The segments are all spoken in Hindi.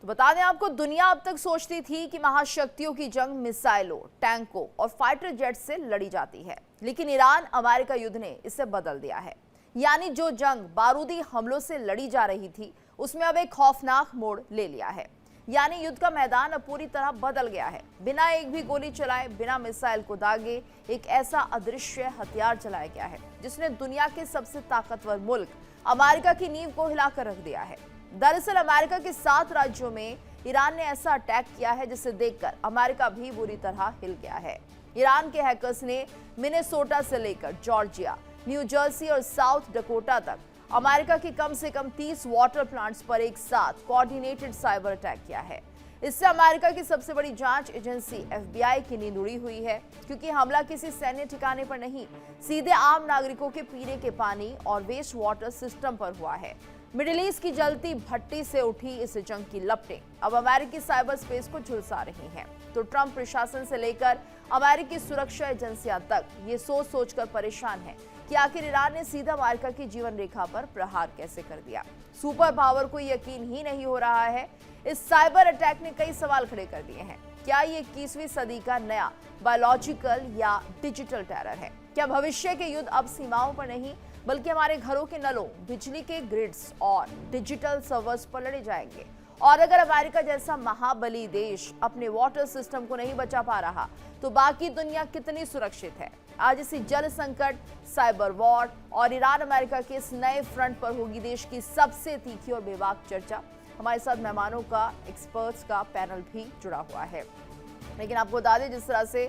तो बता दें आपको, दुनिया अब तक सोचती थी कि महाशक्तियों की जंग मिसाइलों, टैंकों और फाइटर जेट से लड़ी जाती है, लेकिन ईरान अमेरिका युद्ध ने इसे बदल दिया है। यानी जो जंग बारूदी हमलों से लड़ी जा रही थी, उसमें अब एक खौफनाक मोड़ ले लिया है। यानी युद्ध का मैदान अब पूरी तरह बदल गया है। बिना एक भी गोली चलाए, बिना मिसाइल को दागे, एक ऐसा अदृश्य हथियार चलाया गया है जिसने दुनिया के सबसे ताकतवर मुल्क अमेरिका की नींव को हिलाकर रख दिया है। दरअसल अमेरिका के 7 राज्यों में ईरान ने ऐसा अटैक किया है जिसे देखकर अमेरिका भी बुरी तरह हिल गया है। ईरान के हैकर्स ने मिनेसोटा से लेकर जॉर्जिया, न्यू जर्सी और साउथ डकोटा तक अमेरिका के कम से कम 30 वाटर प्लांट्स पर एक साथ कोऑर्डिनेटेड साइबर अटैक किया है। इससे अमेरिका की सबसे बड़ी जांच एजेंसी FBI की नींद उड़ी हुई है, क्योंकि हमला किसी सैन्य ठिकाने पर नहीं, सीधे आम नागरिकों के पीने के पानी और वेस्ट वाटर सिस्टम पर हुआ है। मिडिल ईस्ट की जलती भट्टी से उठी इस जंग की लपटें अब अमेरिकी साइबर स्पेस को झुलसा रही हैं। तो ट्रंप प्रशासन से लेकर अमेरिकी सुरक्षा एजेंसियां तक ये सोच सोचकर परेशान है कि आखिर ईरान ने सीधा अमेरिका की जीवन रेखा पर प्रहार कैसे कर दिया। सुपर पावर को यकीन ही नहीं हो रहा है। इस साइबर अटैक ने कई सवाल खड़े कर दिए हैं। क्या ये 21वीं सदी का नया बायोलॉजिकल या डिजिटल टेरर है? क्या भविष्य के युद्ध अब सीमाओं पर नहीं, बल्कि हमारे घरों के नलों, बिजली के ग्रिड्स और डिजिटल सर्वर्स पर लड़े जाएंगे? और अगर अमेरिका जैसा महाबली देश अपने वाटर सिस्टम को नहीं बचा पा रहा, तो बाकी दुनिया कितनी सुरक्षित है? आज इसी जल संकट, साइबर वॉर और ईरान अमेरिका के इस नए फ्रंट पर होगी देश की सबसे तीखी और बेबाक चर्चा। हमारे साथ मेहमानों का, एक्सपर्ट्स का पैनल भी जुड़ा हुआ है। लेकिन आपको बता दें, जिस तरह से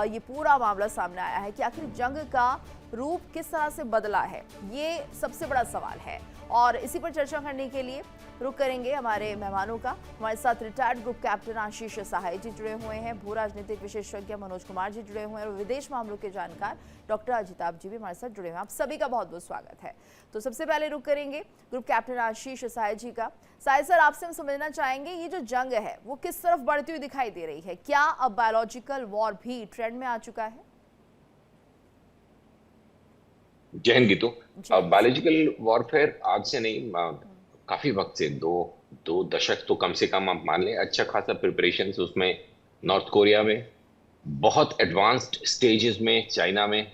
ये पूरा मामला सामने आया है कि आखिर जंग का रूप किस तरह से बदला है, ये सबसे बड़ा सवाल है। और इसी पर चर्चा करने के लिए रुक करेंगे हमारे मेहमानों का। हमारे साथ रिटायर्ड ग्रुप कैप्टन आशीष सहाय जी जुड़े हुए हैं, भू राजनीतिक विशेषज्ञ मनोज कुमार जी जुड़े हुए हैं और विदेश मामलों के जानकार डॉक्टर अजिताभ जी भी हमारे साथ जुड़े हुए हैं। आप सभी का बहुत बहुत स्वागत है। तो सबसे पहले रुक करेंगे ग्रुप कैप्टन आशीष सहाय जी का। साय सर, आपसे हम समझना चाहेंगे, ये जो जंग है वो किस तरफ बढ़ती हुई दिखाई दे रही है? क्या अब बायोलॉजिकल वॉर भी ट्रेंड में आ चुका है? जय हिंद गीतू। बायोलॉजिकल वॉरफेयर आज से नहीं, काफी वक्त से, दो दशक तो कम से कम आप मान लें, अच्छा खासा प्रिपरेशन उसमें नॉर्थ कोरिया में, बहुत एडवांस्ड स्टेजेस में चाइना में,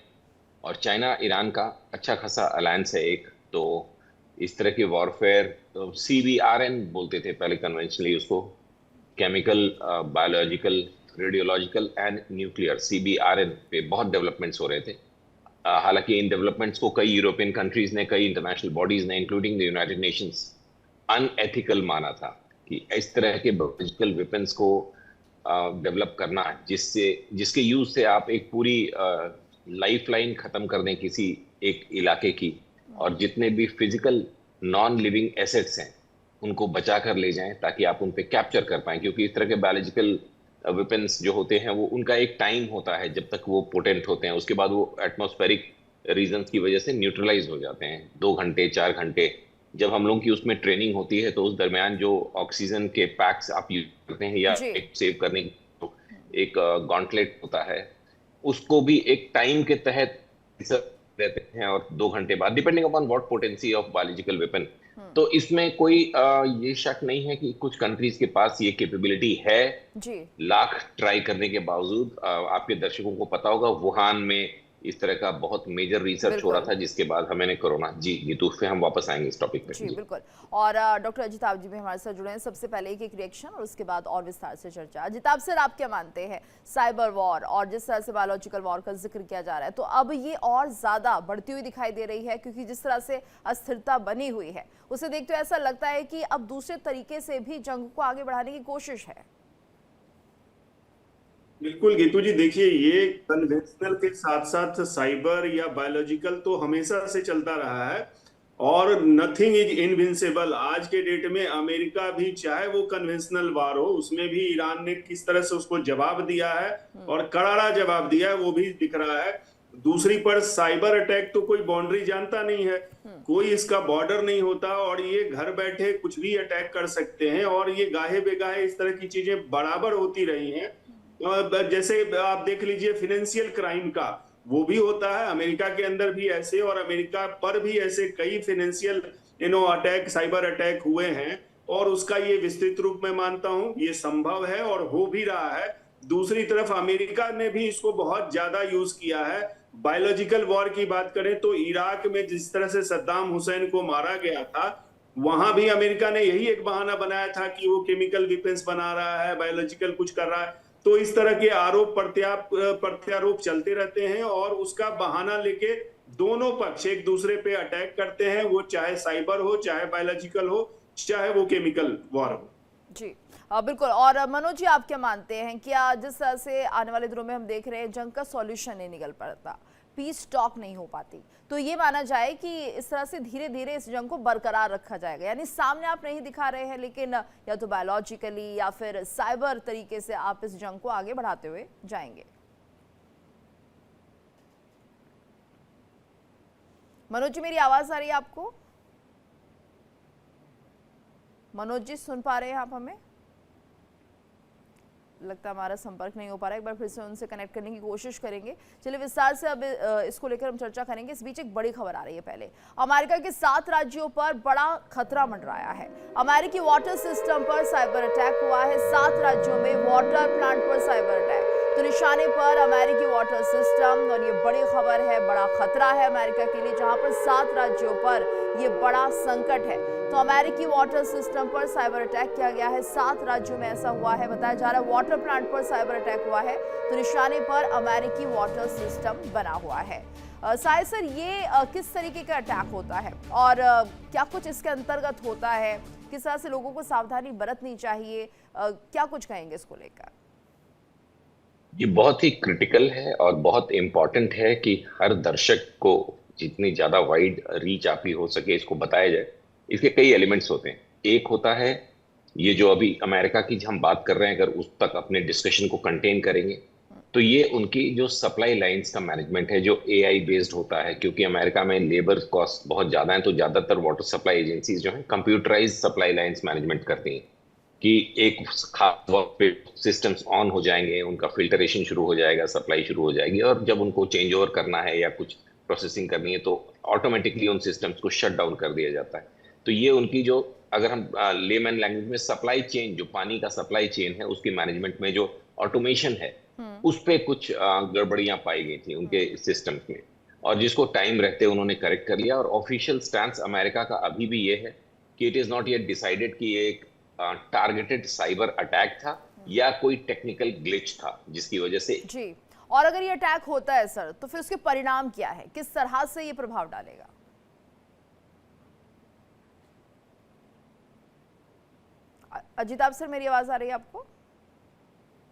और चाइना ईरान का अच्छा खासा अलायंस है एक। तो इस तरह की वॉरफेयर CBRN बोलते थे पहले कन्वेंशनली उसको, chemical, biological, radiological and nuclear, CBRN पे बहुत डेवलपमेंट्स हो रहे थे। हालांकि इन डेवलपमेंट्स को कई यूरोपियन कंट्रीज ने, कई इंटरनेशनल बॉडीज ने, including the United Nations, unethical माना था कि इस तरह के बायोलॉजिकल वेपन्स को डेवलप करना जिसके यूज से आप एक पूरी लाइफ लाइन खत्म कर दें किसी एक इलाके की, और जितने भी फिजिकल नॉन लिविंग एसेट्स हैं उनको बचा कर ले जाएं ताकि आप उन पे कैप्चर कर पाएं। क्योंकि इस तरह के बायोलॉजिकल वेपन्स जो होते हैं वो, उनका एक टाइम होता है जब तक वो पोटेंट होते हैं, उसके बाद वो एटमॉस्फेरिक रीजंस की वजह से न्यूट्रलाइज हो जाते हैं। 2 घंटे 4 घंटे जब हम लोगों की उसमें ट्रेनिंग होती है, तो उस दरमियान जो ऑक्सीजन के पैक्स आप यूज करते हैं या एक सेव करने की एक गॉन्टलेट होता है, उसको भी एक टाइम के तहत रहते हैं, और 2 घंटे बाद, depending upon what potency of biological weapon. तो इसमें कोई ये शक नहीं है कि कुछ कंट्रीज के पास ये कैपेबिलिटी है जी। लाख ट्राई करने के बावजूद। आपके दर्शकों को पता होगा, वुहान में इस तरह का बहुत मेजर रिसर्च हो रहा था, जिसके बाद हमें कोरोना। जी गीतू, फिर हम वापस आएंगे इस टॉपिक पे। जी बिल्कुल। और डॉक्टर अजिताभ जी भी हमारे साथ जुड़े हैं। सबसे पहले एक रिएक्शन और उसके बाद और विस्तार से चर्चा। अजिताभ सर, आप क्या मानते हैं, साइबर वॉर और जिस तरह से बायोलॉजिकल वॉर का जिक्र किया जा रहा है, तो अब ये और ज्यादा बढ़ती हुई दिखाई दे रही है? क्योंकि जिस तरह से अस्थिरता बनी हुई है, उसे देखते हुए ऐसा लगता है कि अब दूसरे तरीके से भी जंग को आगे बढ़ाने की कोशिश है। बिल्कुल गीतू जी, देखिए, ये कन्वेंशनल के साथ साथ साइबर या बायोलॉजिकल तो हमेशा से चलता रहा है, और नथिंग इज इनविंसिबल। आज के डेट में अमेरिका भी, चाहे वो कन्वेंशनल वार हो, उसमें भी ईरान ने किस तरह से उसको जवाब दिया है, और करारा जवाब दिया है, वो भी दिख रहा है। दूसरी पर साइबर अटैक तो कोई बाउंड्री जानता नहीं है, कोई इसका बॉर्डर नहीं होता, और ये घर बैठे कुछ भी अटैक कर सकते हैं, और ये गाहे बेगाहे इस तरह की चीजें बराबर होती रही हैं। जैसे आप देख लीजिए फिनेंशियल क्राइम का, वो भी होता है अमेरिका के अंदर भी ऐसे, और अमेरिका पर भी ऐसे कई फिनेंशियल अटैक, साइबर अटैक हुए हैं, और उसका ये विस्तृत रूप में मानता हूं ये संभव है और हो भी रहा है। दूसरी तरफ अमेरिका ने भी इसको बहुत ज्यादा यूज किया है। बायोलॉजिकल वॉर की बात करें तो इराक में जिस तरह से सद्दाम हुसैन को मारा गया था, वहां भी अमेरिका ने यही एक बहाना बनाया था कि वो केमिकल वेपन्स बना रहा है, बायोलॉजिकल कुछ कर रहा है। तो इस तरह के आरोप प्रत्यारोप चलते रहते हैं और उसका बहाना लेके दोनों पक्ष एक दूसरे पे अटैक करते हैं, वो चाहे साइबर हो, चाहे बायोलॉजिकल हो, चाहे वो केमिकल वॉर हो। जी बिल्कुल। और मनोज जी, आप क्या मानते हैं, क्या जिस तरह से आने वाले दिनों में हम देख रहे हैं जंग का सॉल्यूशन नहीं निकल पाता, पीस टॉक नहीं हो पाती, तो ये माना जाए कि इस तरह से धीरे धीरे इस जंग को बरकरार रखा जाएगा? यानी सामने आप नहीं दिखा रहे हैं, लेकिन या तो बायोलॉजिकली या फिर साइबर तरीके से आप इस जंग को आगे बढ़ाते हुए जाएंगे। मनोज जी, मेरी आवाज आ रही है आपको? मनोज जी, सुन पा रहे हैं आप हमें? लगता है हमारा संपर्क नहीं हो पा रहा है। एक बार फिर से उनसे कनेक्ट करने की कोशिश करेंगे। चलिए विस्तार से अब इसको लेकर हम चर्चा करेंगे। इस बीच एक बड़ी खबर आ रही है। पहले अमेरिका के 7 राज्यों पर बड़ा खतरा मंडराया है। अमेरिकी वाटर सिस्टम पर साइबर अटैक हुआ है। 7 राज्यों में वाटर प्लांट पर साइबर अटैक, तो निशाने पर अमेरिकी वाटर सिस्टम। और ये बड़ी खबर है, बड़ा खतरा है अमेरिका के लिए, जहां पर 7 राज्यों पर ये बड़ा संकट है। तो अमेरिकी वाटर सिस्टम पर साइबर अटैक किया गया है। 7 राज्यों में ऐसा हुआ है। बताया जा रहा है वाटर प्लांट पर साइबर अटैक हुआ है, तो निशाने पर अमेरिकी वाटर सिस्टम बना हुआ है। साहिल सर, ये किस तरीके का अटैक होता है और क्या कुछ इसके अंतर्गत होता है? किस तरह से लोगों को सावधानी बरतनी चाहिए? क्या कुछ कहेंगे इसको लेकर? ये बहुत ही क्रिटिकल है और बहुत इम्पोर्टेंट है कि हर दर्शक को जितनी ज्यादा वाइड रीच आप ही हो सके इसको बताया जाए। इसके कई एलिमेंट्स होते हैं। एक होता है ये जो अभी अमेरिका की हम बात कर रहे हैं, अगर उस तक अपने डिस्कशन को कंटेन करेंगे तो ये उनकी जो सप्लाई लाइंस का मैनेजमेंट है जो एआई बेस्ड होता है, क्योंकि अमेरिका में लेबर कॉस्ट बहुत ज्यादा है, तो ज्यादातर वाटर सप्लाई एजेंसीज जो है कंप्यूटराइज सप्लाई लाइंस मैनेजमेंट करती हैं कि एक खास वक्त पे सिस्टम्स ऑन हो जाएंगे, उनका फिल्टरेशन शुरू हो जाएगा, सप्लाई शुरू हो जाएगी, और जब उनको चेंज ओवर करना है या कुछ प्रोसेसिंग करनी है तो ऑटोमेटिकली उन सिस्टम्स को शट डाउन कर दिया जाता है। तो ये उनकी जो, अगर हम लेमैन लैंग्वेज में सप्लाई चेन, जो पानी का सप्लाई चेन है उसकी मैनेजमेंट में जो ऑटोमेशन है उस पे कुछ गड़बड़ियां पाई गई थी उनके सिस्टम्स में, और जिसको टाइम रहते उन्होंने करेक्ट कर लिया। और ऑफिशियल स्टैंस अमेरिका का अभी भी ये है कि it is not yet decided कि ये एक टारगेटेड साइबर अटैक था या कोई टेक्निकल ग्लिच था जिसकी वजह से। जी, और अगर ये अटैक होता है सर, तो फिर उसके परिणाम क्या है? किस तरह से ये प्रभाव डालेगा? अजिताभ सर, मेरी आवाज आ रही है आपको?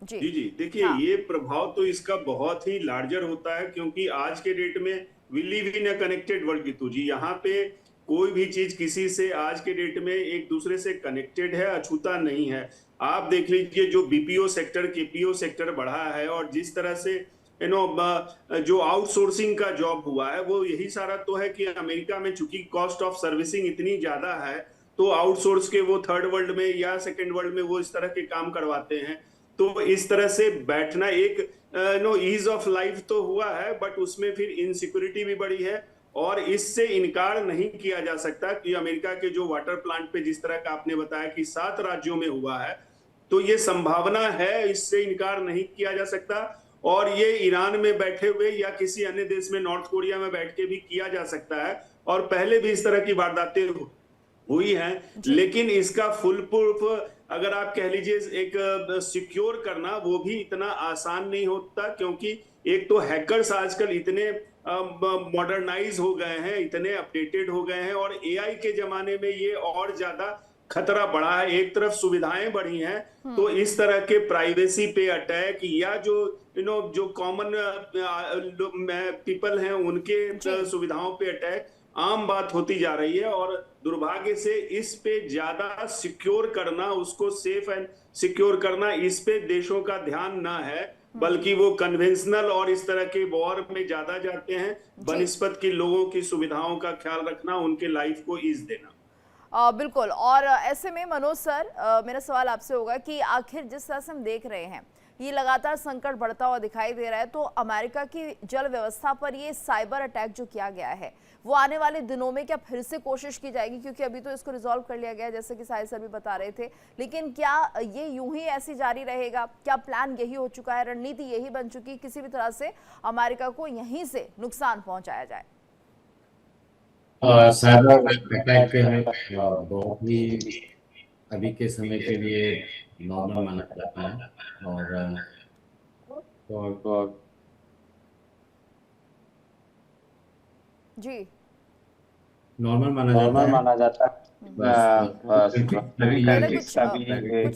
जी जी, देखिए हाँ। ये प्रभाव तो इसका बहुत ही लार्जर होता है, क्योंकि आज के डेट में we live in a connected world. Geetu ji, यहाँ पे कोई भी चीज किसी से आज के डेट में एक दूसरे से कनेक्टेड है, अछूता नहीं है। आप देख लीजिए जो बीपीओ सेक्टर, केपीओ सेक्टर बढ़ा है, और जिस तरह से जो आउटसोर्सिंग का जॉब हुआ है, वो यही सारा तो है कि अमेरिका में चूंकि कॉस्ट ऑफ सर्विसिंग इतनी ज्यादा है, तो आउटसोर्स के वो थर्ड वर्ल्ड में या सेकेंड वर्ल्ड में वो इस तरह के काम करवाते हैं। तो इस तरह से बैठना एक ईज ऑफ लाइफ तो हुआ है, बट उसमें फिर इनसिक्योरिटी भी बढ़ी है। और इससे इनकार नहीं किया जा सकता कि अमेरिका के जो वाटर प्लांट पे जिस तरह का आपने बताया कि 7 राज्यों में हुआ है, तो ये संभावना है, इससे इनकार नहीं किया जा सकता। और ये ईरान में बैठे हुए या किसी अन्य देश में, नॉर्थ कोरिया में बैठ के भी किया जा सकता है, और पहले भी इस तरह की वारदातें हुई हैं। लेकिन इसका फुल प्रूफ अगर आप कह लीजिए एक सिक्योर करना, वो भी इतना आसान नहीं होता, क्योंकि एक तो हैकर्स आजकल इतने मॉडर्नाइज हो गए हैं, इतने अपडेटेड हो गए हैं, और एआई के जमाने में ये और ज्यादा खतरा बढ़ा है। एक तरफ सुविधाएं बढ़ी हैं, तो इस तरह के प्राइवेसी पे अटैक या जो जो कॉमन पीपल हैं उनके सुविधाओं पे अटैक आम बात होती जा रही है। और दुर्भाग्य से इस पे ज्यादा सिक्योर करना, उसको सेफ एंड सिक्योर करना, इस पे देशों का ध्यान ना है, बल्कि वो कन्वेंशनल और इस तरह के वॉर में ज्यादा जाते हैं, बनिस्बत की लोगों की सुविधाओं का ख्याल रखना, उनके लाइफ को ईज देना। बिल्कुल। और ऐसे में मनोज सर, मेरा सवाल आपसे होगा कि आखिर जिस तरह से हम देख रहे हैं ये लगातार संकट बढ़ता हुआ दिखाई दे रहा है, तो अमेरिका की जल व्यवस्था पर ये साइबर अटैक जो किया गया है वो आने वाले दिनों में क्या फिर से कोशिश की जाएगी? क्योंकि अभी तो इसको रिजॉल्व कर लिया गया है, जैसे कि साहिल सर भी बता रहे थे, लेकिन क्या ये यूं ही ऐसी जारी रहेगा? क्या प्लान यही हो चुका है, रणनीति यही बन चुकी, किसी भी तरह से अमेरिका को यहीं से नुकसान पहुंचाया जाए? साइबर अटैक बहुत ही अभी के समय के लिए नॉर्मल माना जाता है और जी नॉर्मल माना जाता है। बस पहले कुछ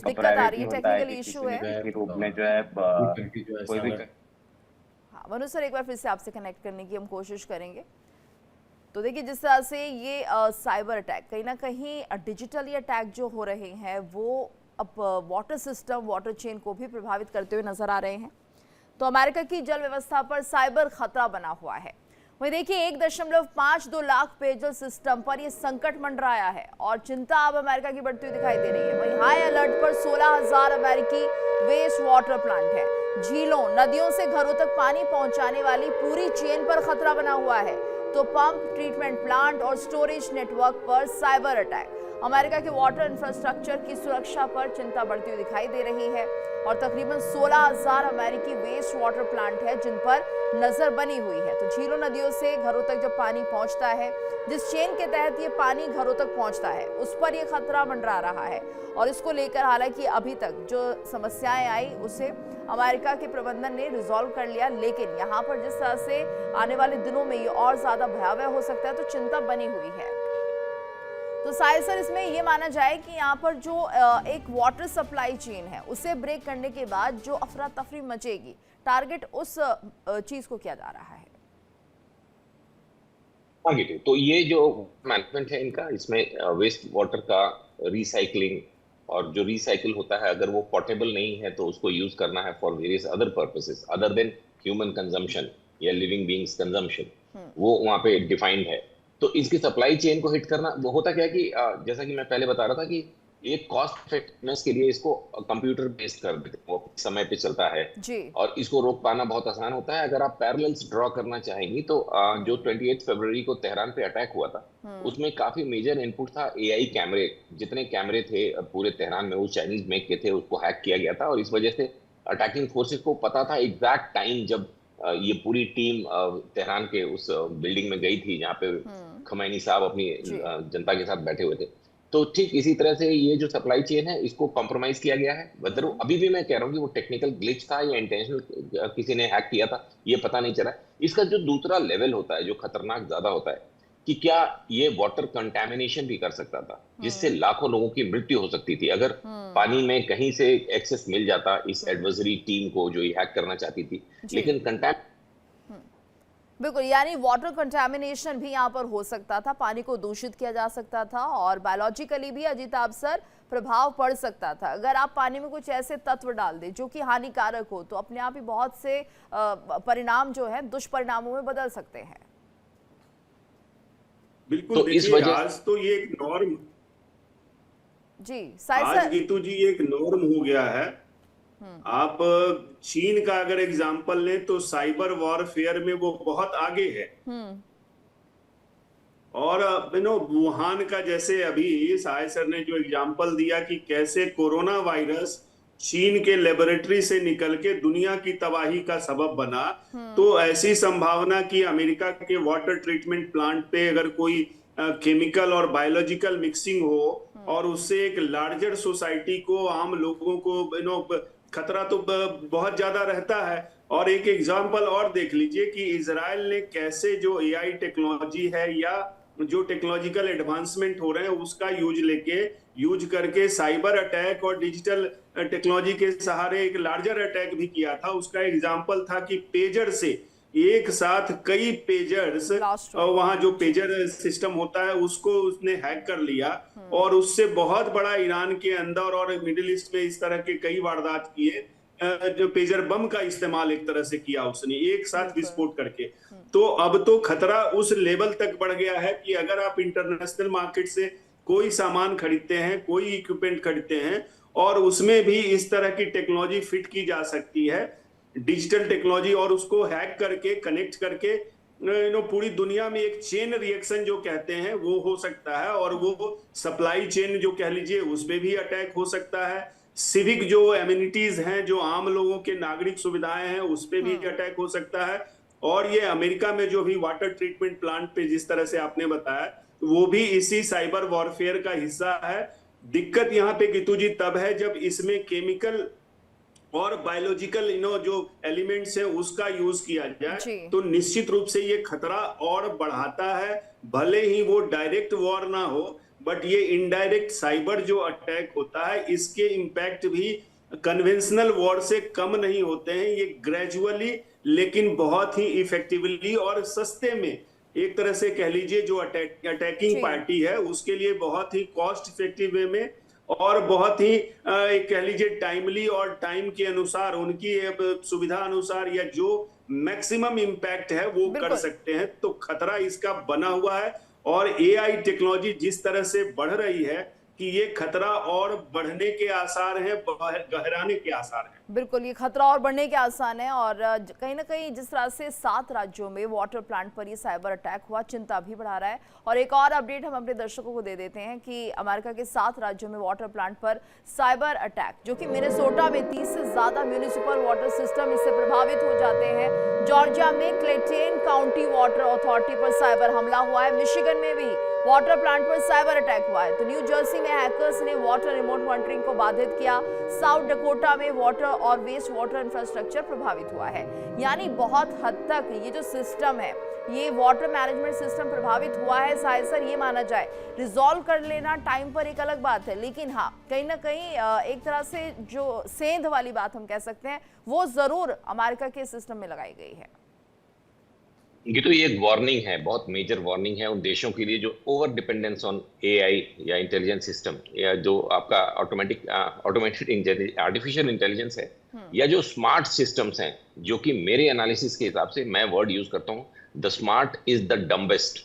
दिक्कत आ रही है, टेक्निकल इशू है। के रूप में जो है कोई भी हाँ, मनु सर एक बार फिर से आपसे कनेक्ट करने की हम कोशिश करेंगे। तो देखिए, जिस तरह से ये साइबर अटैक कहीं ना कहीं डिजिटली अटैक जो हो रहे हैं वो अब वाटर सिस्टम, वाटर चेन को भी प्रभावित करते हुए नजर आ रहे हैं। तो अमेरिका की जल व्यवस्था पर साइबर खतरा बना हुआ है। वही देखिए, 1.52 लाख पेयजल सिस्टम पर यह संकट मंडराया है और चिंता अब अमेरिका की बढ़ती हुई दिखाई दे रही है। वही हाई अलर्ट पर 16,000 अमेरिकी वेस्ट वाटर प्लांट है। झीलों, नदियों से घरों तक पानी पहुंचाने वाली पूरी चेन पर खतरा बना हुआ है। तो पंप, ट्रीटमेंट प्लांट और स्टोरेज नेटवर्क पर साइबर अटैक। अमेरिका के वाटर इंफ्रास्ट्रक्चर की सुरक्षा पर चिंता बढ़ती हुई दिखाई दे रही है और तकरीबन 16,000 अमेरिकी वेस्ट वाटर प्लांट है जिन पर नजर बनी हुई है। तो झीलों, नदियों से घरों तक जब पानी पहुंचता है, जिस चेन के तहत ये पानी घरों तक पहुंचता है, उस पर ये खतरा मंडरा रहा है। और इसको लेकर हालांकि अभी तक जो समस्याएं आई उसे अमेरिका के प्रबंधन ने रिजॉल्व कर लिया, लेकिन यहाँ पर जिस तरह से आने वाले दिनों में ये और ज्यादा भयावह हो सकता है, तो चिंता बनी हुई है। तो साहिल सर, इसमें ये माना जाए कि यहाँ पर जो एक वाटर सप्लाई चेन है उसे ब्रेक करने के बाद जो अफरा तफरी मचेगी, टारगेट उस चीज को किया जा रहा है। तो ये जो मैनेजमेंट है इनका, इसमें वेस्ट वाटर का रिसाइकलिंग, और जो रिसाइकिल होता है अगर वो पोर्टेबल नहीं है तो उसको यूज करना है for various other purposes other than human consumption या लिविंग बीइंग्स कंजम्पशन, वो वहाँ पे डिफाइंड है। तो इसकी सप्लाई चेन को हिट करना, वो होता क्या है कि जैसा कि मैं पहले बता रहा था कि एक कॉस्ट इफेक्टिवनेस के लिए इसको कंप्यूटर बेस्ड कर देते हैं, वो समय पे चलता है जी। और इसको रोक पाना बहुत आसान होता है। अगर आप पैरेलल्स ड्रॉ करना चाहेंगी तो जो 28 फरवरी को तेहरान पे अटैक हुआ था उसमें काफी मेजर इनपुट था एआई कैमरे। जितने कैमरे थे पूरे तेहरान में वो चाइनीज मेक के थे, उसको हैक किया गया था और इस वजह से अटैकिंग फोर्सेस को पता था एग्जैक्ट टाइम जब ये पूरी टीम तेहरान के उस बिल्डिंग में गई थी जहाँ पे खमैनी साहब अपनी जनता के साथ बैठे हुए थे। तो ठीक इसी तरह से ये जो सप्लाई चेन है इसको कॉम्प्रोमाइज किया गया है। वेदर अभी भी मैं कह रहा हूँ कि वो टेक्निकल ग्लिच था या इंटेंशनल किसी ने हैक किया था, ये पता नहीं चला। इसका जो दूसरा लेवल होता है जो खतरनाक ज्यादा होता है कि क्या ये वाटर कंटेमिनेशन भी कर सकता था, जिससे लाखों लोगों की मृत्यु हो सकती थी अगर पानी में कहीं से एक्सेस मिल जाता इस एडवर्सरी टीम को जो ये हैक करना चाहती थी। लेकिन बिल्कुल, यानी वाटर कंटामिनेशन भी यहाँ पर हो सकता था, पानी को दूषित किया जा सकता था और बायोलॉजिकली भी अजीताभ सर प्रभाव पड़ सकता था। अगर आप पानी में कुछ ऐसे तत्व डाल दें जो कि हानिकारक हो तो अपने आप ही बहुत से परिणाम जो है दुष्परिणामों में बदल सकते हैं। बिल्कुल, तो इस वजह आज तो ये एक नॉर्म जी आज गीतू जी एक नॉर्म हो गया है। आप चीन का अगर एग्जांपल लें तो साइबर वॉरफेयर में वो बहुत आगे है। और वुहान का जैसे अभी साय सर ने जो एग्जांपल दिया कि कैसे कोरोना वायरस चीन के लेबोरेटरी से निकल के दुनिया की तबाही का सबब बना, तो ऐसी संभावना कि अमेरिका के वाटर ट्रीटमेंट प्लांट पे अगर कोई केमिकल और बायोलॉजिकल मिक्सिंग हो और उससे एक लार्जर सोसाइटी को, आम लोगों को खतरा तो बहुत ज्यादा रहता है। और एक एग्जांपल और देख लीजिए कि इजराइल ने कैसे जो एआई टेक्नोलॉजी है या जो टेक्नोलॉजिकल एडवांसमेंट हो रहे हैं उसका यूज करके साइबर अटैक और डिजिटल टेक्नोलॉजी के सहारे एक लार्जर अटैक भी किया था। उसका एग्जांपल था कि पेजर से एक साथ कई पेजर्स, वहां जो पेजर सिस्टम होता है उसको उसने हैक कर लिया और उससे बहुत बड़ा ईरान के अंदर और मिडिल ईस्ट में इस तरह के कई वारदात किए, जो पेजर बम का इस्तेमाल एक तरह से किया उसने एक साथ विस्फोट करके। तो अब तो खतरा उस लेवल तक बढ़ गया है कि अगर आप इंटरनेशनल मार्केट से कोई सामान खरीदते हैं, कोई इक्विपमेंट खरीदते हैं और उसमें भी इस तरह की टेक्नोलॉजी फिट की जा सकती है, डिजिटल टेक्नोलॉजी, और उसको हैक करके कनेक्ट करके पूरी दुनिया में एक चेन रिएक्शन जो कहते हैं वो हो सकता है, और वो सप्लाई चेन जो कह लीजिए उस पे भी अटैक हो सकता है। सिविक जो एमिनिटीज हैं, जो आम लोगों के नागरिक सुविधाएं हैं, उस पे भी अटैक हो सकता है। और ये अमेरिका में जो भी वाटर ट्रीटमेंट प्लांट पे जिस तरह से आपने बताया, वो भी इसी साइबर वॉरफेयर का हिस्सा है। दिक्कत यहाँ पे गीतू जी तब है जब इसमें केमिकल और बायोलॉजिकल जो एलिमेंट्स हैं उसका यूज किया जाए, तो निश्चित रूप से ये खतरा और बढ़ाता है। भले ही वो डायरेक्ट वॉर ना हो, बट ये इनडायरेक्ट साइबर जो अटैक होता है, इसके इम्पैक्ट भी कन्वेंशनल वॉर से कम नहीं होते हैं। ये ग्रेजुअली लेकिन बहुत ही इफेक्टिवली और सस्ते में, एक तरह से कह लीजिए जो अटैकिंग पार्टी है उसके लिए बहुत ही कॉस्ट इफेक्टिव वे में और बहुत ही कह लीजिए टाइमली और टाइम के अनुसार, उनकी सुविधा अनुसार, या जो मैक्सिमम इम्पैक्ट है वो कर सकते हैं। तो खतरा इसका बना हुआ है, और एआई टेक्नोलॉजी जिस तरह से बढ़ रही है कि ये खतरा और बढ़ने के आसार हैं, गहराने के आसार हैं। बिल्कुल, ये खतरा और बढ़ने के आसार हैं। और कहीं ना कहीं जिस तरह से 7 राज्यों में वाटर प्लांट पर ये साइबर अटैक हुआ, चिंता भी बढ़ा रहा है। और एक और अपडेट हम अपने दर्शकों को दे देते हैं कि अमेरिका के 7 राज्यों में वाटर प्लांट पर साइबर अटैक, जो कि मिनेसोटा में 30 से ज्यादा म्यूनिसिपल वाटर सिस्टम इससे प्रभावित हो जाते हैं। जॉर्जिया में क्लेटेन काउंटी वाटर अथॉरिटी पर साइबर हमला हुआ है। मिशिगन में भी वाटर प्लांट पर साइबर अटैक हुआ है। तो न्यू जर्सी में हैकर्स ने वाटर रिमोट मॉनिटरिंग को बाधित किया। साउथ डकोटा में वाटर और वेस्ट वाटर इंफ्रास्ट्रक्चर प्रभावित हुआ है। यानी बहुत हद तक ये जो सिस्टम है, ये वाटर मैनेजमेंट सिस्टम प्रभावित हुआ है। शायद सर ये माना जाए, रिजॉल्व कर लेना टाइम पर एक अलग बात है, लेकिन हाँ कहीं ना कहीं एक तरह से जो सेंध वाली बात हम कह सकते हैं, वो जरूर अमेरिका के सिस्टम में लगाई गई है। ये तो ये एक वार्निंग है, बहुत मेजर वार्निंग है उन देशों के लिए जो ओवर डिपेंडेंस ऑन एआई या इंटेलिजेंस सिस्टम, या जो आपका ऑटोमेटेड आर्टिफिशियल इंटेलिजेंस है, या जो स्मार्ट सिस्टम्स हैं, जो कि मेरे एनालिसिस के हिसाब से मैं वर्ड यूज करता हूँ, the smart is the dumbest.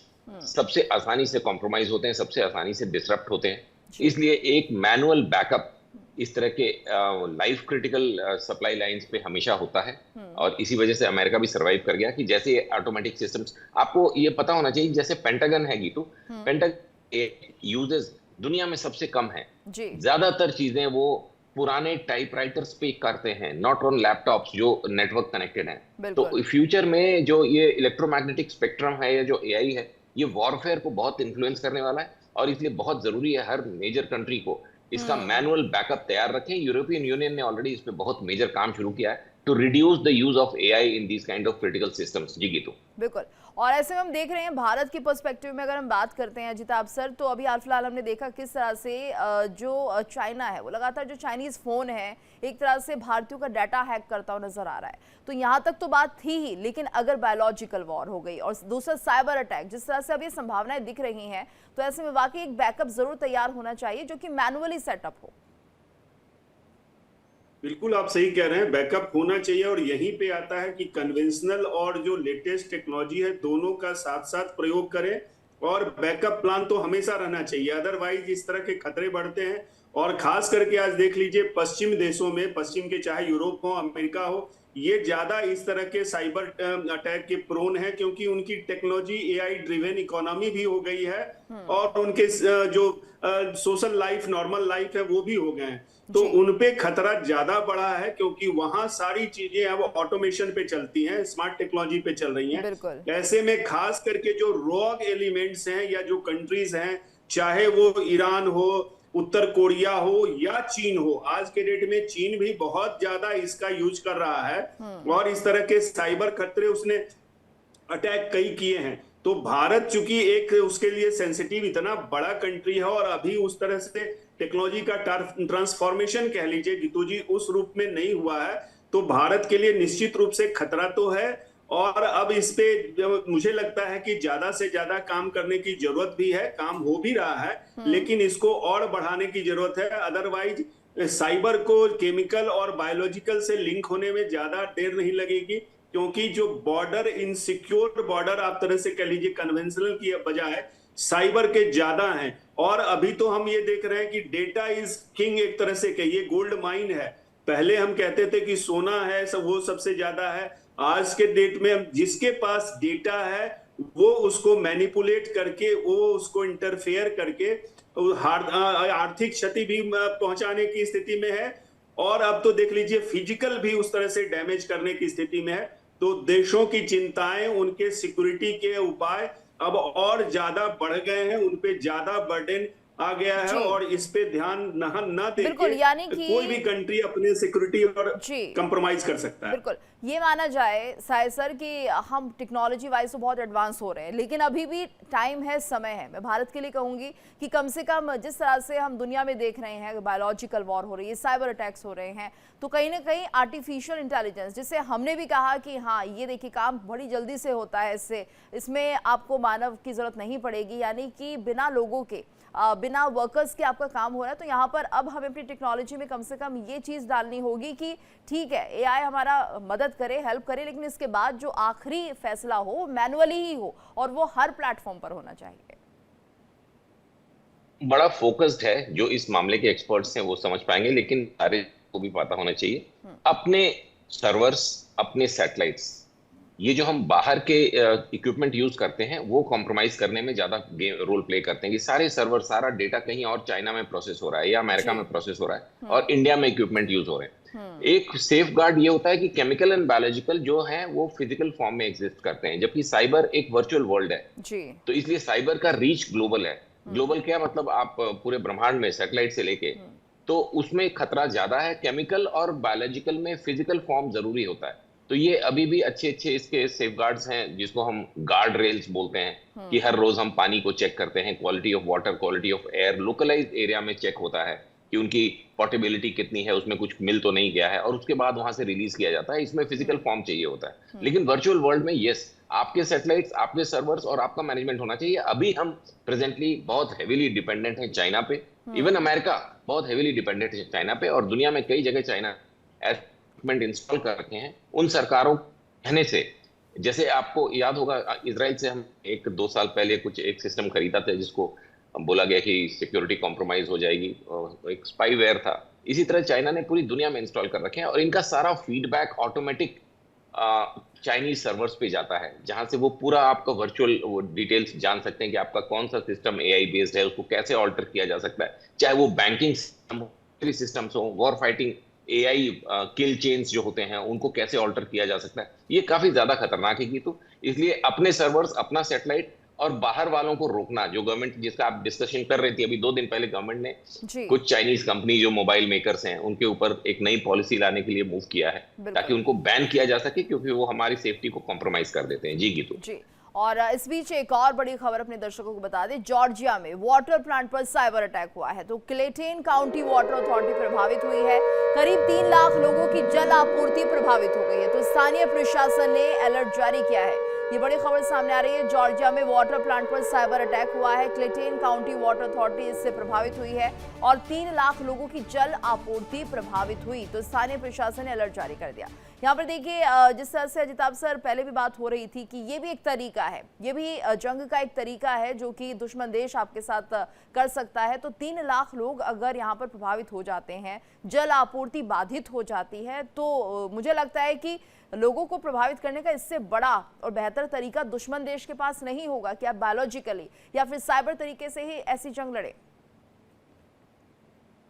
सबसे आसानी से कॉम्प्रोमाइज होते हैं, सबसे आसानी से डिसरप्ट होते हैं। इसलिए एक मैनुअल बैकअप इस तरह के लाइफ क्रिटिकल सप्लाई लाइंस पे हमेशा होता है, और इसी वजह से अमेरिका भी सरवाइव कर गया कि जैसे ऑटोमेटिक सिस्टम्स, आपको ये पता होना चाहिए, जैसे पेंटागन है गीतू, पेंटागन यूजेस दुनिया में सबसे कम है। ज्यादातर चीजें वो पुराने टाइपराइटर्स पे करते हैं, नॉट ऑन लैपटॉप्स जो नेटवर्क कनेक्टेड हैं। तो फ्यूचर में जो ये इलेक्ट्रोमैग्नेटिक स्पेक्ट्रम है, या जो एआई है, ये वॉरफेयर को बहुत इन्फ्लुएंस करने वाला है, और इसलिए बहुत जरूरी है हर मेजर कंट्री को इसका मैनुअल बैकअप तैयार रखें। यूरोपियन यूनियन ने ऑलरेडी इस पे बहुत मेजर काम शुरू किया है to reduce the use of AI in this kind of critical systems. जी गीतू, बिल्कुल। और ऐसे में हम देख रहे हैं भारत की पर्सपेक्टिव में अगर हम बात करते हैं अजिताभ सर, तो अभी हाल फिलहाल हमने देखा किस तरह से जो चाइना है वो लगातार जो चाइनीज फोन है एक तरह से भारतीयों का डाटा हैक करता हुआ नजर आ रहा है। तो यहाँ तक तो बात थी ही, लेकिन अगर बायोलॉजिकल वॉर हो गई और दूसरा साइबर अटैक, जिस तरह से अब ये संभावनाएं दिख रही हैं, तो ऐसे में वाकई एक बैकअप जरूर तैयार होना चाहिए जो कि मैनुअली सेटअप हो। बिल्कुल आप सही कह रहे हैं, बैकअप होना चाहिए। और यहीं पे आता है कि कन्वेंशनल और जो लेटेस्ट टेक्नोलॉजी है दोनों का साथ साथ प्रयोग करें, और बैकअप प्लान तो हमेशा रहना चाहिए, अदरवाइज इस तरह के खतरे बढ़ते हैं। और खास करके आज देख लीजिए पश्चिम देशों में, पश्चिम के चाहे यूरोप हो, अमेरिका हो, ये ज्यादा इस तरह के साइबर अटैक के प्रोन है, क्योंकि उनकी टेक्नोलॉजी एआई ड्रिवेन इकोनॉमी भी हो गई है, और उनके जो सोशल लाइफ, नॉर्मल लाइफ है, वो भी हो गए हैं। तो उनपे खतरा ज्यादा बड़ा है, क्योंकि वहां सारी चीजें अब ऑटोमेशन पे चलती हैं, स्मार्ट टेक्नोलॉजी पे चल रही हैं। ऐसे में खास करके जो रॉग एलिमेंट्स हैं या जो कंट्रीज हैं, चाहे वो ईरान हो, उत्तर कोरिया हो या चीन हो, आज के डेट में चीन भी बहुत ज्यादा इसका यूज कर रहा है, और इस तरह के साइबर खतरे उसने अटैक कई किए हैं। तो भारत चूंकि एक उसके लिए सेंसिटिव इतना बड़ा कंट्री है, और अभी उस तरह से टेक्नोलॉजी का ट्रांसफॉर्मेशन कह लीजिए गीतू जी उस रूप में नहीं हुआ है, तो भारत के लिए निश्चित रूप से खतरा तो है। और अब इस पे मुझे लगता है कि ज्यादा से ज्यादा काम करने की जरूरत भी है, काम हो भी रहा है, लेकिन इसको और बढ़ाने की जरूरत है। अदरवाइज साइबर को केमिकल और बायोलॉजिकल से लिंक होने में ज्यादा देर नहीं लगेगी, क्योंकि जो बॉर्डर इनसिक्योर बॉर्डर आप तरह से कह लीजिए कन्वेंशनल की बजाय साइबर के ज्यादा हैं। और अभी तो हम ये देख रहे हैं कि डेटा इज किंग, एक तरह से कहिए गोल्ड माइन है। पहले हम कहते थे कि सोना है सब, वो सबसे ज्यादा है। आज के डेट में हम जिसके पास डेटा है वो उसको मैनिपुलेट करके, वो उसको इंटरफेयर करके आर्थिक क्षति भी पहुंचाने की स्थिति में है। और अब तो देख लीजिए फिजिकल भी उस तरह से डैमेज करने की स्थिति में है। तो देशों की चिंताएं, उनके सिक्योरिटी के उपाय अब और ज्यादा बढ़ गए हैं, उन पे ज्यादा बर्डन आ गया है। और इस पे ध्यान न बिल्कुल, देके यानी कि कोई भी कंट्री अपने सिक्योरिटी और जी कंप्रोमाइज कर सकता है। बिल्कुल, ये माना जाए साहिल सर कि हम टेक्नोलॉजी वाइज तो बहुत एडवांस हो रहे हैं, लेकिन अभी भी टाइम है, समय है। मैं भारत के लिए कहूंगी कि कम से कम जिस तरह से हम दुनिया में देख रहे हैं, बायोलॉजिकल वॉर हो रही है, साइबर अटैक्स हो रहे हैं, तो कहीं ना कहीं आर्टिफिशियल इंटेलिजेंस, जिसे हमने भी कहा कि हाँ ये देखिए काम बड़ी जल्दी से होता है, इसमें आपको मानव की जरूरत नहीं पड़ेगी, यानी कि बिना लोगों के, बिना वर्कर्स के आपका काम हो रहा है। तो यहाँ पर अब हमें अपनी टेक्नोलॉजी में कम से कम ये चीज़ डालनी होगी कि ठीक है एआई हमारा मदद करे, हेल्प करे, लेकिन इसके बाद जो आखिरी फैसला हो मैनुअली ही हो और वो हर प्लेटफॉर्म पर होना चाहिए। बड़ा फोकस्ड है, जो इस मामले के एक्सपर्ट्स हैं वो समझ पाएंगे, लेकिन सारे को भी पता होना चाहिए अपने सर्वर्स, अपने सैटेलाइट्स, ये जो हम बाहर के इक्विपमेंट यूज करते हैं वो कॉम्प्रोमाइज करने में ज्यादा रोल प्ले करते हैं कि सारे सर्वर, सारा डेटा कहीं और चाइना में प्रोसेस हो रहा है या अमेरिका में प्रोसेस हो रहा है और इंडिया में इक्विपमेंट यूज हो रहे हैं। एक सेफ गार्ड ये होता है कि केमिकल एंड बायोलॉजिकल जो है वो फिजिकल फॉर्म में एग्जिस्ट करते हैं, जबकि साइबर एक वर्चुअल वर्ल्ड है जी। तो इसलिए साइबर का रीच ग्लोबल है। ग्लोबल क्या मतलब, आप पूरे ब्रह्मांड में सैटेलाइट से लेके, तो उसमें खतरा ज्यादा है। केमिकल और बायोलॉजिकल में फिजिकल फॉर्म जरूरी होता है। तो ये अभी भी अच्छे अच्छे इसके सेफ गार्ड्स हैं, जिसको हम गार्ड रेल्स बोलते हैं, कि हर रोज हम पानी को चेक करते हैं, quality of water, quality of air, localise area में चेक होता है कि उनकी पोर्टेबिलिटी कितनी है, उसमें कुछ मिल तो नहीं गया है, और उसके बाद वहां से रिलीज किया जाता है। इसमें फिजिकल फॉर्म चाहिए होता है। लेकिन वर्चुअल वर्ल्ड में यस, आपके सैटेलाइट्स, आपके सर्वर्स और आपका मैनेजमेंट होना चाहिए। अभी हम प्रेजेंटली बहुत हेवीली डिपेंडेंट हैं चाइना पे, इवन अमेरिका बहुत हेवीली डिपेंडेंट है चाइना पे, और दुनिया में कई जगह चाइना इंस्टॉल कर रखे हैं उन सरकारों कहने से। जैसे आपको याद होगा, इजराइल से हम 1-2 साल पहले कुछ एक सिस्टम खरीदा था जिसको बोला गया कि सिक्योरिटी कॉम्प्रोमाइज हो जाएगी, और एक स्पाईवेयर था। इसी तरह चाइना ने पूरी दुनिया में इंस्टॉल कर रखे हैं, और इनका सारा फीडबैक ऑटोमेटिक चाइनीज सर्वर्स पे जाता है, जहां से वो पूरा आपका वर्चुअल डिटेल्स जान सकते हैं कि आपका कौन सा सिस्टम एआई बेस्ड है, उसको कैसे ऑल्टर किया जा सकता है, चाहे वो बैंकिंग सिस्टम हो, वॉर फाइटिंग एआई किल चेन्स जो होते हैं उनको कैसे ऑल्टर किया जा सकता है। ये काफी ज्यादा खतरनाक है। तो इसलिए अपने सर्वर्स, अपना सैटेलाइट और बाहर वालों को रोकना, जो गवर्नमेंट जिसका आप डिस्कशन कर रही थी अभी 2 दिन पहले, गवर्नमेंट ने कुछ चाइनीज कंपनी जो मोबाइल मेकर्स हैं उनके ऊपर एक नई पॉलिसी लाने के लिए मूव किया है, ताकि उनको बैन किया जा सके, क्योंकि वो हमारी सेफ्टी को कॉम्प्रोमाइज कर देते हैं। जी गीतू जी। और इस बीच एक और बड़ी खबर अपने दर्शकों को बता दें, जॉर्जिया में वाटर प्लांट पर साइबर अटैक हुआ है। तो क्लेटेन काउंटी वाटर अथॉरिटी प्रभावित हुई है। करीब 3 लाख लोगों की जल आपूर्ति प्रभावित हो गई है। तो स्थानीय प्रशासन ने अलर्ट जारी किया है। ये बड़ी खबर सामने आ रही है, जॉर्जिया में वाटर प्लांट पर साइबर अटैक हुआ है। क्लेटेन काउंटी वाटर अथॉरिटी इससे प्रभावित हुई है और 3 लाख लोगों की जल आपूर्ति प्रभावित हुई। तो स्थानीय प्रशासन ने अलर्ट जारी कर दिया। यहाँ पर देखिए, जिस तरह से अजिताभ सर पहले भी बात हो रही थी कि ये भी एक तरीका है, ये भी जंग का एक तरीका है जो कि दुश्मन देश आपके साथ कर सकता है। तो 3 लाख लोग अगर यहाँ पर प्रभावित हो जाते हैं, जल आपूर्ति बाधित हो जाती है, तो मुझे लगता है कि लोगों को प्रभावित करने का इससे बड़ा और बेहतर तरीका दुश्मन देश के पास नहीं होगा कि आप बायोलॉजिकली या फिर साइबर तरीके से ही ऐसी जंग लड़े।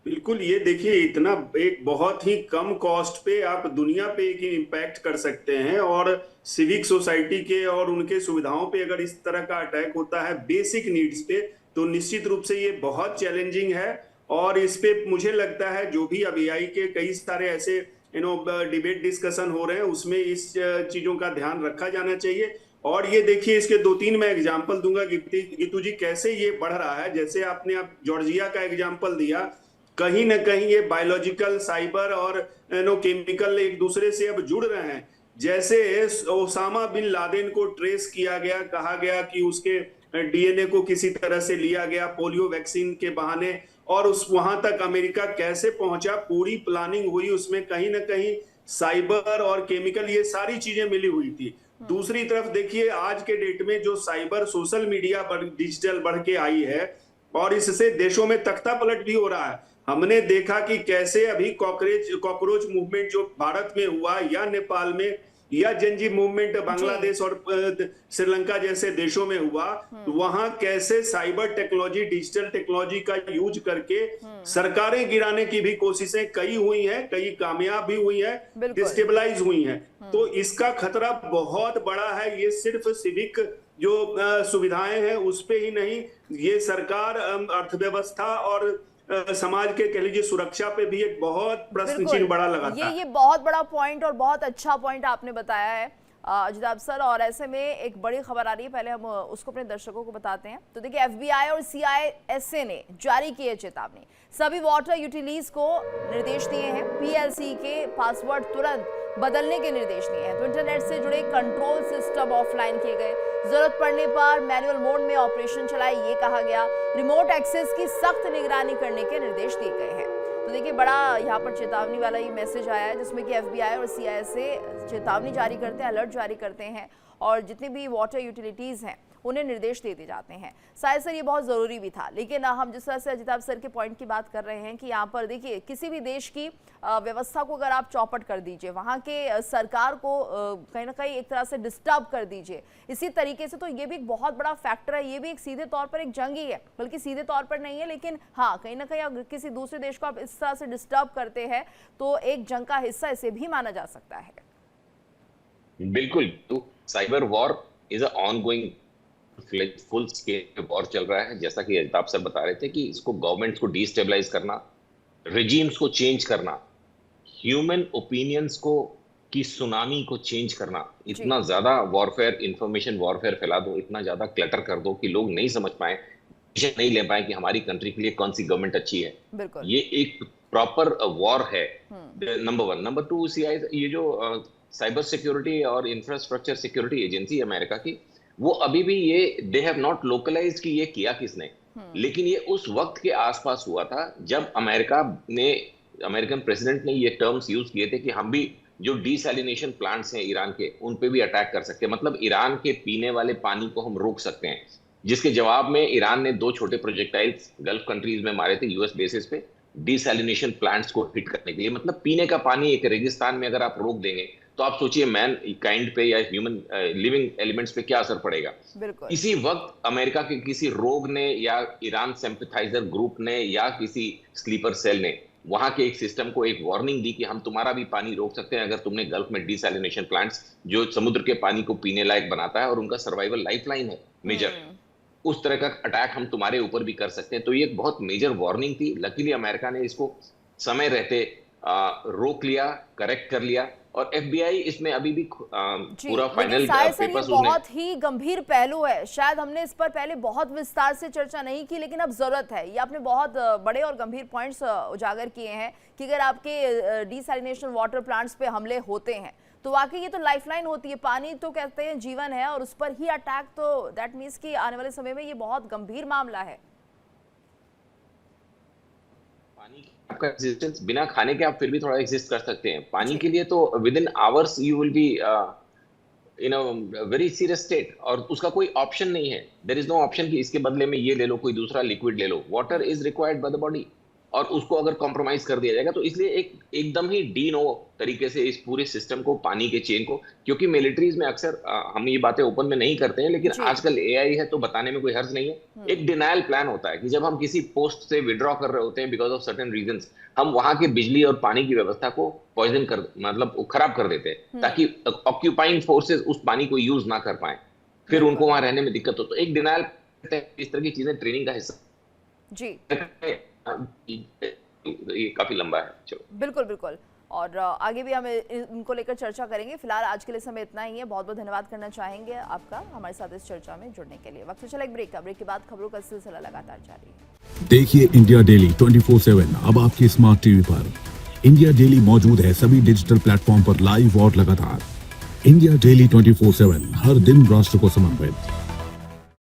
बिल्कुल, ये देखिए, इतना एक बहुत ही कम कॉस्ट पे आप दुनिया पे एक इम्पैक्ट कर सकते हैं, और सिविक सोसाइटी के और उनके सुविधाओं पे अगर इस तरह का अटैक होता है बेसिक नीड्स पे, तो निश्चित रूप से ये बहुत चैलेंजिंग है। और इस पे मुझे लगता है जो भी अभी आई के कई सारे ऐसे डिबेट डिस्कशन हो रहे हैं, उसमें इस चीजों का ध्यान रखा जाना चाहिए। और ये देखिए, इसके 2-3 मैं एग्जाम्पल दूंगा गीतू जी, कैसे ये बढ़ रहा है। जैसे आपने जॉर्जिया का एग्जाम्पल दिया, कहीं ना कहीं ये बायोलॉजिकल, साइबर और केमिकल एक दूसरे से अब जुड़ रहे हैं। जैसे ओसामा बिन लादेन को ट्रेस किया गया, कहा गया कि उसके डीएनए को किसी तरह से लिया गया पोलियो वैक्सीन के बहाने, और उस वहां तक अमेरिका कैसे पहुंचा, पूरी प्लानिंग हुई, उसमें कहीं ना कहीं साइबर और केमिकल ये सारी चीजें मिली हुई थी। दूसरी तरफ देखिए आज के डेट में जो साइबर सोशल मीडिया डिजिटल बढ़ के आई है और इससे देशों में तख्ता पलट भी हो रहा है। हमने देखा कि कैसे अभी कॉकरोच मूवमेंट जो भारत में हुआ या नेपाल में या जनजी मूवमेंट बांग्लादेश और श्रीलंका जैसे देशों में हुआ, वहां कैसे साइबर टेक्नोलॉजी डिजिटल टेक्नोलॉजी का यूज करके सरकारें गिराने की भी कोशिशें कई हुई हैं, कई कामयाब भी हुई हैं, डिस्टेबलाइज हुई हैं। तो इसका खतरा बहुत बड़ा है। ये सिर्फ सिविक जो सुविधाएं हैं उस पे ही नहीं, ये सरकार अर्थव्यवस्था और समाज के कह लीजिए सुरक्षा पे भी एक बहुत प्रश्न चिन्ह बड़ा लगाता है। ये बहुत बड़ा पॉइंट और बहुत अच्छा पॉइंट आपने बताया है अजिताभ सर। और ऐसे में एक बड़ी खबर आ रही है, पहले हम उसको अपने दर्शकों को बताते हैं। तो देखिए, एफबीआई और सीआईएसए ने जारी की है चेतावनी। सभी वाटर यूटिलिटीज को निर्देश दिए हैं, पीएलसी के पासवर्ड तुरंत बदलने के निर्देश दिए हैं। तो इंटरनेट से जुड़े कंट्रोल सिस्टम ऑफलाइन किए गए, जरूरत पड़ने पर मैनुअल मोड में ऑपरेशन चलाए, ये कहा गया। रिमोट एक्सेस की सख्त निगरानी करने के निर्देश दिए गए हैं। तो देखिए, बड़ा यहाँ पर चेतावनी वाला ये मैसेज आया है, जिसमें कि एफबीआई और सीआईएसए चेतावनी जारी करते हैं, अलर्ट जारी करते हैं और जितनी भी वाटर यूटिलिटीज हैं उन्हें निर्देश देते जाते हैं। शायद सर ये बहुत ज़रूरी भी था, लेकिन हम जिस तरह से अजिताभ सर के पॉइंट की बात कर रहे हैं कि यहाँ पर देखिए, किसी भी देश की व्यवस्था को अगर आप चौपट कर दीजिए, वहाँ के सरकार को कहीं ना कहीं एक तरह से डिस्टर्ब कर दीजिए इसी तरीके से, तो ये भी एक बहुत बड़ा फैक्टर है। ये भी एक सीधे तौर पर एक जंग ही है, बल्कि सीधे तौर पर नहीं है, लेकिन हाँ, कहीं ना कहीं अगर किसी दूसरे देश को आप इस तरह से डिस्टर्ब करते हैं तो एक जंग का हिस्सा इसे भी माना जा सकता है। बिल्कुल, तो cyber war is a ongoing full scale war चल रहा है। जैसा कि अजिताभ सर बता रहे थे कि इसको गवर्नमेंट्स को डिस्टेबलाइज करना, रेजिम्स को चेंज करना, ह्यूमन ओपिनियंस को की सुनामी को चेंज करना, इतना ज्यादा वॉरफेयर, इंफॉर्मेशन वॉरफेयर फैला दो, इतना ज्यादा क्लटर कर दो कि लोग नहीं समझ पाए, डिसीजन नहीं ले पाए कि हमारी कंट्री के लिए कौन सी गवर्नमेंट अच्छी है। ये एक प्रॉपर वॉर है, नंबर वन। नंबर टू, ये जो साइबर सिक्योरिटी और इंफ्रास्ट्रक्चर सिक्योरिटी एजेंसी अमेरिका की, वो अभी भी ये दे हैव नॉट लोकलाइज कि ये किया किसने, लेकिन ये उस वक्त के आसपास हुआ था जब अमेरिकन प्रेसिडेंट ने ये टर्म्स यूज किए थे कि हम भी जो डिसैलिनेशन प्लांट्स हैं ईरान के, उन पे भी अटैक कर सकते हैं, मतलब ईरान के पीने वाले पानी को हम रोक सकते हैं। जिसके जवाब में ईरान ने 2 छोटे प्रोजेक्टाइल्स गल्फ कंट्रीज में मारे थे यूएस बेसिस पे, डिसैलिनेशन प्लांट्स को हिट करने के लिए। मतलब पीने का पानी एक रेगिस्तान में अगर आप रोक देंगे तो आप सोचिए मैन काइंड पे या ह्यूमन लिविंग एलिमेंट्स पे क्या असर पड़ेगा। इसी वक्त अमेरिका के किसी रोग ने या ईरान सिंपैथाइजर ग्रुप ने या किसी स्लीपर सेल ने वहां के एक सिस्टम को एक वार्निंग दी कि हम तुम्हारा भी पानी रोक सकते हैं अगर तुमने गल्फ में डिसैलिनेशन प्लांट्स, जो समुद्र के पानी को पीने लायक बनाता है और उनका सर्वाइवल लाइफलाइन है मेजर, उस तरह का अटैक हम तुम्हारे ऊपर भी कर सकते हैं। तो ये एक बहुत मेजर वार्निंग थी। लकीली अमेरिका ने इसको समय रहते रोक लिया, करेक्ट कर लिया, और एफबीआई इसमें अभी भी पूरा फाइनल पेपर्स, बहुत ही गंभीर पहलू है। शायद हमने इस पर पहले बहुत विस्तार से चर्चा नहीं की, लेकिन अब जरूरत है। ये आपने बहुत बड़े और गंभीर पॉइंट्स उजागर किए हैं कि अगर आपके डिसैलिनेशन वाटर प्लांट्स पे हमले होते हैं तो वाकई ये तो लाइफलाइन होती है, पानी तो कहते हैं जीवन है, और उस पर ही अटैक, तो दैट मीन्स कि आने वाले समय में ये बहुत गंभीर मामला है। पानी आपका एग्जिस्टेंस बिना खाने के आप फिर भी थोड़ा एग्जिस्ट कर सकते हैं। पानी के लिए तो with in hours you will be in a very serious state, और उसका कोई ऑप्शन नहीं है। देयर इज नो ऑप्शन कि इसके बदले में ये ले लो, कोई दूसरा लिक्विड ले लो। Water is required by the body, और उसको अगर कॉम्प्रोमाइज कर दिया जाएगा तो इसलिए एकदम ही डी-नो तरीके से इस पूरे सिस्टम को, पानी के चेन को, क्योंकि मिलिट्रीज में अक्सर हम ये बातें ओपन में नहीं करते हैं, लेकिन आजकल एआई है तो बताने में कोई हर्ज नहीं है। एक डिनायल प्लान होता है कि जब हम किसी पोस्ट से विड्रॉ कर रहे होते हैं बिकॉज ऑफ सर्टेन रीजंस, हम वहां के बिजली और पानी की व्यवस्था को पॉइजन कर, मतलब खराब कर देते हैं ताकि ऑक्यूपाइंग फोर्सेस उस पानी को यूज ना कर पाए, फिर उनको वहां रहने में दिक्कत हो। तो एक डिनायल, इस तरह की चीजें ट्रेनिंग का हिस्सा जी, ये काफी लंबा है। चलो बिल्कुल बिल्कुल, और आगे भी हम इनको लेकर चर्चा करेंगे। फिलहाल आज के लिए समय इतना ही है। बहुत बहुत धन्यवाद करना चाहेंगे आपका हमारे साथ इस चर्चा में जुड़ने के लिए। वक्त चला एक ब्रेक का, ब्रेक के बाद खबरों का सिलसिला लगातार जारी है। देखिए इंडिया डेली 24/7 अब आपकी स्मार्ट टीवी पर। इंडिया डेली मौजूद है सभी डिजिटल प्लेटफॉर्म पर लाइव और लगातार। इंडिया डेली 24/7 हर दिन राष्ट्र को समर्पित।